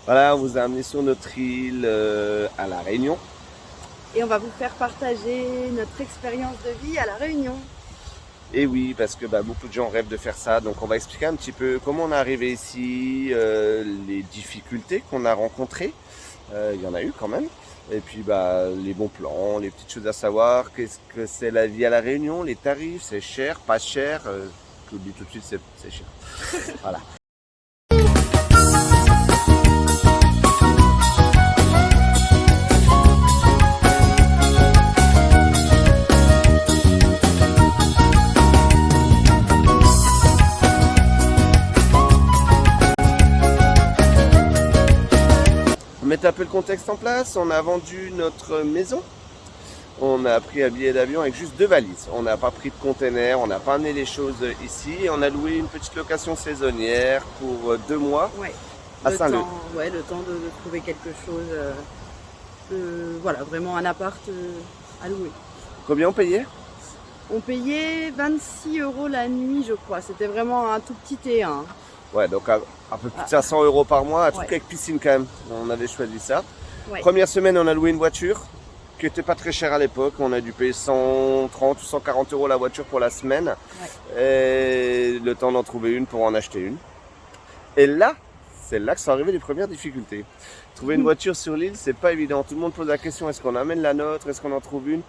Voilà, on vous a amené sur notre île à La Réunion. Et on va vous faire partager notre expérience de vie à La Réunion. Et oui, parce que beaucoup de gens rêvent de faire ça. Donc on va expliquer un petit peu comment on est arrivé ici, les difficultés qu'on a rencontrées. Il y en a eu quand même. Et puis les bons plans, les petites choses à savoir. Qu'est-ce que c'est la vie à La Réunion, les tarifs, c'est cher, pas cher. Je vous le dis tout de suite, c'est cher. Voilà. On met un peu le contexte en place. On a vendu notre maison. On a pris un billet d'avion avec juste 2 valises. On n'a pas pris de container, on n'a pas amené les choses ici. On a loué une petite location saisonnière pour 2 mois Ouais. à Saint-Leu. Ouais, le temps de trouver quelque chose. Voilà, vraiment un appart à louer. Combien on payait? On payait 26 € la nuit, je crois. C'était vraiment un tout petit T1. Ouais, donc un peu plus de 500 € par mois, un truc Ouais. avec piscine quand même. On avait choisi ça. Ouais. Première semaine, on a loué une voiture qui n'était pas très chère à l'époque. On a dû payer 130 ou 140 € la voiture pour la semaine. Ouais. Et le temps d'en trouver une pour en acheter une. Et là, c'est là que sont arrivées les premières difficultés. Trouver une voiture sur l'île, c'est pas évident. Tout le monde pose la question, est-ce qu'on amène la nôtre, est-ce qu'on en trouve une?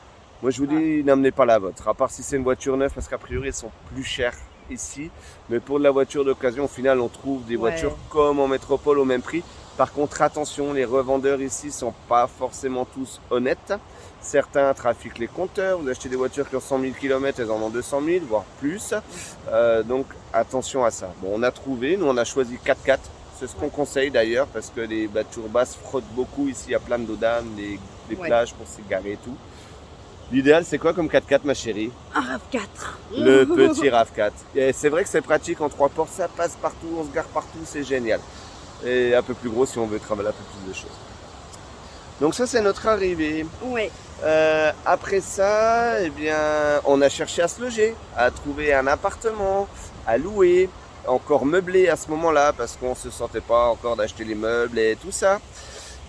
Moi je vous dis, n'amenez pas la vôtre, à part si c'est une voiture neuve, parce qu'a priori elles sont plus chères ici. Mais pour de la voiture d'occasion, au final on trouve des voitures comme en métropole au même prix. Par contre, attention, les revendeurs ici sont pas forcément tous honnêtes. Certains trafiquent les compteurs. Vous achetez des voitures qui ont 100 000 km, elles en ont 200 000, voire plus. Donc attention à ça. Bon, on a trouvé, nous on a choisi 4x4. C'est ce qu'on conseille d'ailleurs parce que les voitures basses frottent beaucoup. Ici, il y a plein d'eau d'âne, des plages pour se garer et tout. L'idéal, c'est quoi comme 4x4, ma chérie? Un RAV4. Le petit RAV4. Et c'est vrai que c'est pratique en 3 portes, ça passe partout, on se gare partout, c'est génial. Et un peu plus gros si on veut travailler un peu plus de choses. Donc ça, c'est notre arrivée. Ouais. Après ça, eh bien, on a cherché à se loger, à trouver un appartement, à louer, encore meublé à ce moment-là, parce qu'on ne se sentait pas encore d'acheter les meubles et tout ça.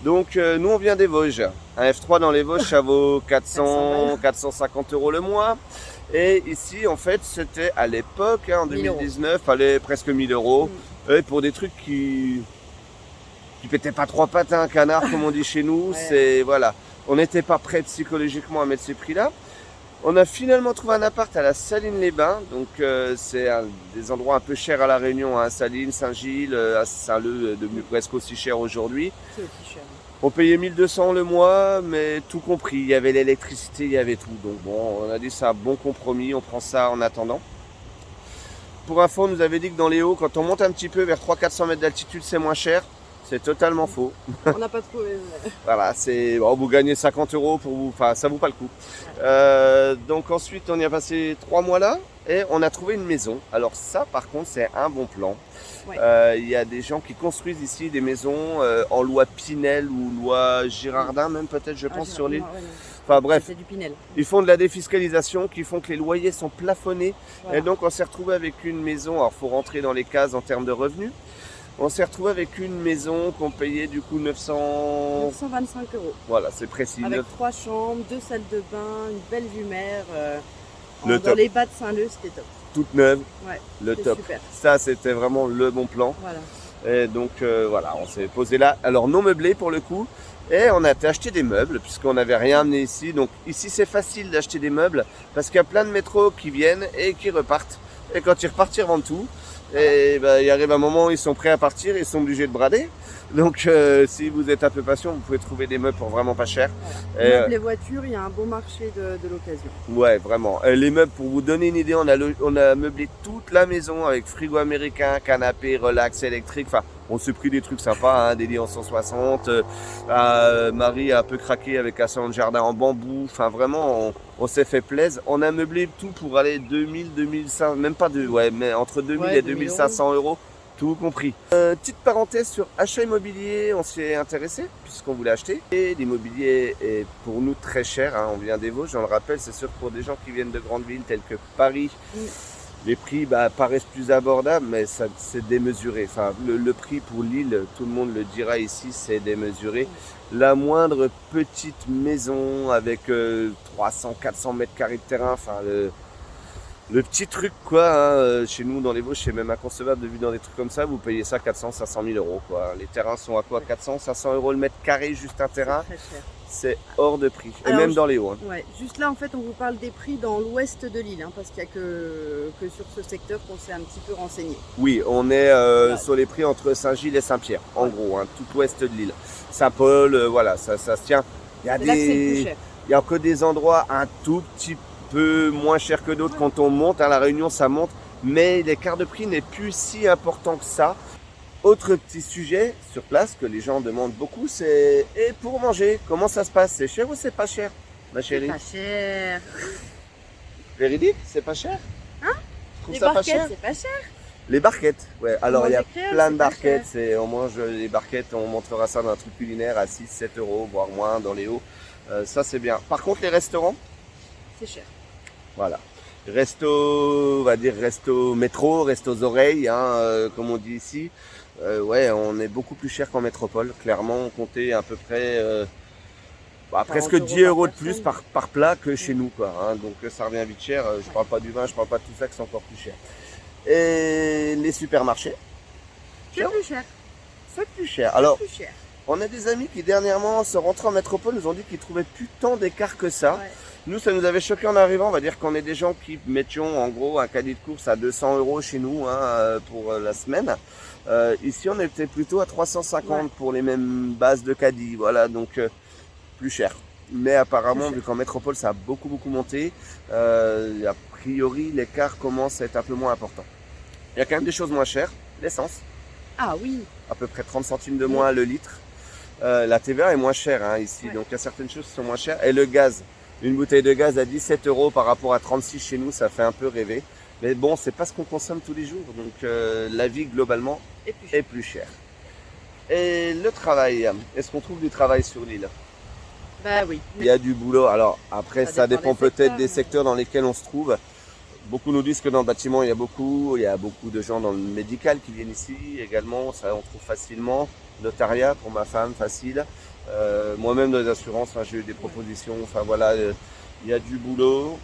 Donc nous, on vient des Vosges. Un F3 dans les Vosges, ça vaut 400, 450 € le mois. Et ici, en fait, c'était à l'époque, en 2019, fallait presque 1000 €. Et pour des trucs qui pétaient pas trois pattes à un canard, comme on dit chez nous, c'est voilà. On n'était pas prêt psychologiquement à mettre ces prix-là. On a finalement trouvé un appart à la Saline-les-Bains, donc c'est des endroits un peu chers à La Réunion, hein, Saline, Saint-Gilles, à Saint-Leu, devenu presque aussi cher aujourd'hui. C'est aussi cher. On payait 1200 € le mois, mais tout compris, il y avait l'électricité, il y avait tout. Donc bon, on a dit c'est un bon compromis, on prend ça en attendant. Pour info, on nous avait dit que dans les hauts, quand on monte un petit peu vers 300-400 mètres d'altitude, c'est moins cher. C'est totalement faux. On n'a pas trouvé. Voilà, c'est bon, vous gagnez 50 € pour vous, enfin ça vaut pas le coup. Donc ensuite on y a passé 3 mois là et on a trouvé une maison. Alors ça par contre c'est un bon plan. Il y a des gens qui construisent ici des maisons en loi Pinel ou loi Girardin même peut-être je pense sur l'île. Enfin bref, c'est du Pinel. Ils font de la défiscalisation qui font que les loyers sont plafonnés. Voilà. Et donc on s'est retrouvé avec une maison, alors il faut rentrer dans les cases en termes de revenus. On s'est retrouvé avec une maison qu'on payait du coup 925 €. Voilà, c'est précis. Avec 3 chambres, 2 salles de bain, une belle vue mer. Dans les bas de Saint-Leu, c'était top. Toute neuve, Ouais, le top. Super. Ça, c'était vraiment le bon plan. Voilà. Et donc voilà, on s'est posé là. Alors non meublé pour le coup. Et on a acheté des meubles puisqu'on n'avait rien amené ici. Donc ici, c'est facile d'acheter des meubles parce qu'il y a plein de métros qui viennent et qui repartent. Et quand ils repartent, ils revendent tout. Et il arrive un moment où ils sont prêts à partir, ils sont obligés de brader. Donc si vous êtes un peu patient, vous pouvez trouver des meubles pour vraiment pas cher. Voilà. Et, meubles, les voitures, il y a un bon marché de l'occasion. Ouais, vraiment. Les meubles, pour vous donner une idée, on a meublé toute la maison avec frigo américain, canapé, relax électrique. Enfin, on s'est pris des trucs sympas, hein, des lits en 160. Marie a un peu craqué avec un salon de jardin en bambou. Enfin, vraiment, on s'est fait plaisir. On a meublé tout pour aller 2000, 2500, même pas mais entre 2000 et 2500 €. Tout compris. Petite parenthèse sur achat immobilier, on s'y est intéressé puisqu'on voulait acheter. Et l'immobilier est pour nous très cher, hein, on vient des Vosges, je le rappelle, c'est sûr pour des gens qui viennent de grandes villes telles que Paris, Les prix paraissent plus abordables, mais c'est démesuré. Enfin, le prix pour l'île, tout le monde le dira ici, c'est démesuré. La moindre petite maison avec 300-400 mètres carrés de terrain, enfin le petit truc quoi, hein, chez nous dans les Vosges, c'est même inconcevable de vivre dans des trucs comme ça, vous payez ça 400-500 000 euros quoi. Les terrains sont à quoi, 400-500 euros le mètre carré, juste un terrain, Très cher. c'est hors de prix. Et Alors, même dans les hauts. Hein. Ouais, juste là en fait on vous parle des prix dans l'ouest de l'île, hein, parce qu'il n'y a que sur ce secteur qu'on s'est un petit peu renseigné. Oui, on est Voilà. sur les prix entre Saint-Gilles et Saint-Pierre, en gros, hein, tout ouest de l'île. Saint-Paul, voilà, ça se tient. Il y a C'est là que c'est le plus des, cher. il y a que des endroits un tout petit peu moins chers que d'autres quand on monte. À La Réunion, ça monte, mais l'écart de prix n'est plus si important que ça. Autre petit sujet sur place que les gens demandent beaucoup, c'est et pour manger, comment ça se passe? C'est cher ou c'est pas cher, ma C'est chérie? pas cher. Véridique, c'est pas cher? Hein? Tu trouves Les ça pas barquettes, cher? c'est pas cher. Les barquettes, ouais. Alors il y a mange des créoles, plein de c'est pas barquettes, cher. on mange les barquettes, on montrera ça dans un truc culinaire à 6-7 euros, voire moins dans les hauts. Ça c'est bien. Par contre les restaurants, C'est cher. voilà. Resto, on va dire resto métro, resto aux oreilles, hein, comme on dit ici. Ouais, on est beaucoup plus cher qu'en métropole. Clairement, on comptait à peu près presque 40 10 euros euros par de plus personne. par plat que chez nous, quoi. Hein. Donc ça revient vite cher. Je parle pas du vin, je parle pas de tout ça, que c'est encore plus cher. Et les supermarchés, C'est plus cher. c'est plus cher. Alors, Plus cher. on a des amis qui dernièrement sont rentrés en métropole, nous ont dit qu'ils trouvaient plus tant d'écart que ça. Ouais. Nous, ça nous avait choqué en arrivant. On va dire qu'on est des gens qui mettions en gros un caddie de course à 200 euros chez nous pour la semaine. Ici, on était plutôt à 350 Ouais. pour les mêmes bases de caddie. Voilà, donc plus cher. Mais apparemment, Plus cher. vu qu'en métropole, ça a beaucoup monté, a priori, l'écart commence à être un peu moins important. Il y a quand même des choses moins chères. L'essence, Ah oui. à peu près 30 centimes de moins le litre. La TVA est moins chère ici, Ouais. donc il y a certaines choses qui sont moins chères. Et le gaz, une bouteille de gaz à 17 euros par rapport à 36 chez nous, ça fait un peu rêver. Mais bon, c'est pas ce qu'on consomme tous les jours, donc la vie globalement Et plus cher. est plus chère. Et le travail, est-ce qu'on trouve du travail sur l'île? Bah oui. Il y a du boulot. Alors après, Ça ça dépend dépend des peut-être secteurs, des mais- secteurs dans lesquels on se trouve. Beaucoup nous disent que dans le bâtiment, il y a beaucoup de gens dans le médical qui viennent ici également. Ça, on trouve facilement. Notariat pour ma femme, facile. Moi-même dans les assurances, j'ai eu des propositions. Enfin voilà, il y a du boulot.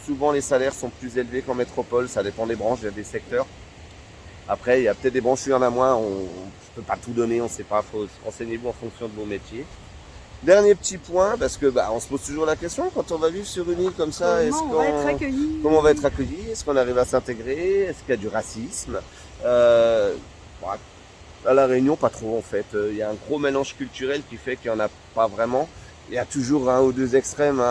Souvent, les salaires sont plus élevés qu'en métropole. Ça dépend des branches, il y a des secteurs. Après, il y a peut-être des branches où il y en a moins. Je ne peux pas tout donner, on ne sait pas. Faut renseignez-vous en fonction de vos métiers. Dernier petit point, parce que on se pose toujours la question quand on va vivre sur une île comme ça, Comment on va être accueillis? comment on va être accueilli? Est-ce qu'on arrive à s'intégrer? Est-ce qu'il y a du racisme? Bon, à La Réunion, pas trop en fait. Il y a un gros mélange culturel qui fait qu'il n'y en a pas vraiment. Il y a toujours un ou deux extrêmes.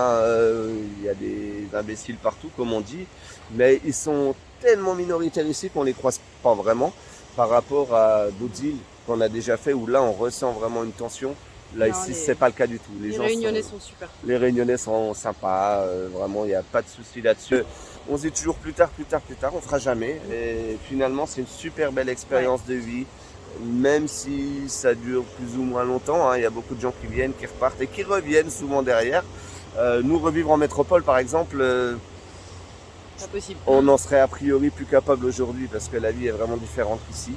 Il y a des imbéciles partout, comme on dit. Mais ils sont tellement minoritaires ici qu'on les croise pas vraiment par rapport à d'autres îles qu'on a déjà fait où là on ressent vraiment une tension. Là Non, ici, les- c'est pas le cas du tout. Les gens Réunionnais sont- sont super. les Réunionnais sont sympas, vraiment, il n'y a pas de souci là-dessus. On se dit toujours plus tard, on fera jamais. Et finalement, c'est une super belle expérience de vie, même si ça dure plus ou moins longtemps. Il y a beaucoup de gens qui viennent, qui repartent et qui reviennent souvent derrière. Nous, revivre en métropole, par exemple, Pas possible. on en serait a priori plus capable aujourd'hui parce que la vie est vraiment différente ici.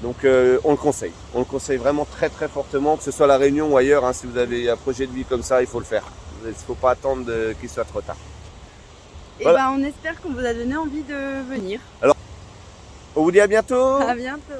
Donc on le conseille. On le conseille vraiment très fortement, que ce soit à La Réunion ou ailleurs. Si vous avez un projet de vie comme ça, il faut le faire. Il ne faut pas attendre qu'il soit trop tard. Et Voilà. on espère qu'on vous a donné envie de venir. On vous dit à bientôt. À bientôt.